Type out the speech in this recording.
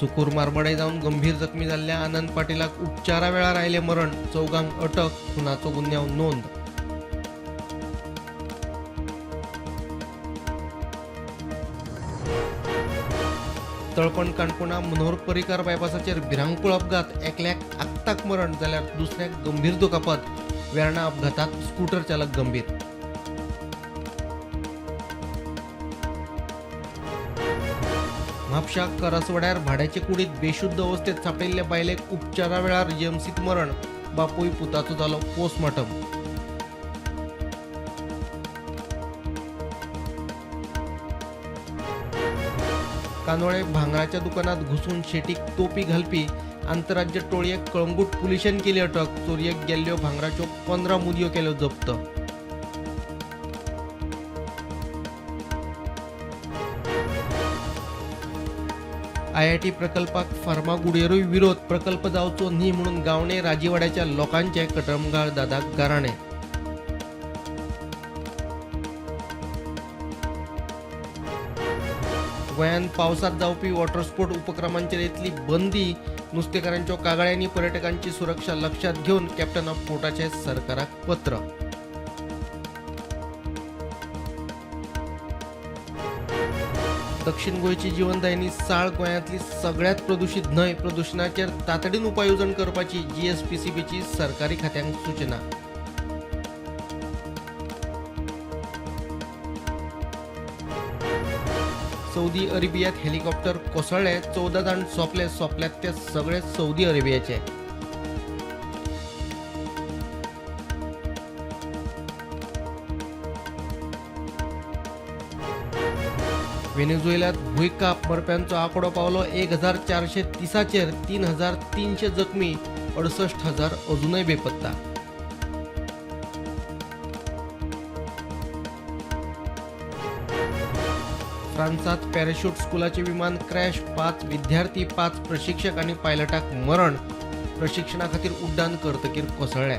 सुकूर मारबडे जाऊन गंभीर जखमी झालेल्या आनंद पाटीलाक उपचारा वेळा राहिले मरण, चौगांक अटक, खुनाचो गुन्ह्याव नोंद. तळपण काणकोणा मनोहर पर्रीकार बायपासाचेर भिरांकूळ अपघात, एकल्याक आगताक मरण जाल्यार दुसऱ्याक गंभीर दुखापत. वेर्णा अपघातात स्कूटर चालक गंभीर. म्हापशा करसवड्यार भाड्याचे कुडीत बेशुद्ध अवस्थेत सापडिल्ल्या बायलेक उपचारा वेळार जीएमसीत मरण, बापूय पुताचो जालो पोस्टमॉर्टम. कानोळे भांगराच्या दुकानात घुसून शेटीक तोपी घालपी आंतरराज्य टोळयेक कळंगूट पुलिशेन केली अटक. चोरयेक गेल्ल्यो भांगराच्यो 15 मुदयो केल्यो जप्त. IIT प्रकल्पाक फार्मागुडयेरूय विरोध, प्रकल्प जावचो न्ही म्हणून गावणे राजीवाड्याच्या लोकांचे कटमगाळ दादाक गाराणे. गोंयांत पावसात जावपी वॉटर स्पोर्ट उपक्रमांचेर येतली बंदी. नुस्तेकारांच्यो कागाळ्यांनी पर्यटकांची सुरक्षा लक्षात घेवन कॅप्टन ऑफ पोर्टाचे सरकाराक पत्र. दक्षिण गोंयची जीवनदायिनी साळ गोंयांतली सगळ्यात प्रदूषित न्हंय. प्रदूषणाचेर तातडीन उपाययोजन करपाची GSPCBची सरकारी खात्यांक सूचना. सौदी अरेबियात हेलिकॉप्टर कोसळ्ळे, 14 जाण सोंपल्यात ते सगळे सौदी अरेबियाचे. व्हेनेझुएलात भूंयकाप, मरप्यांचो आंकडो पावलो 1430चेर. 3300 जखमी, 68,000 अजूनय बेपत्ता. फ्रांसात पॅराशूट स्कूलाचे विमान क्रॅश, 5 विद्यार्थी, 5 प्रशिक्षक आणि पायलटाक मरण. प्रशिक्षणा खातीर उड्डाण करतकीर कोसळ्ळे.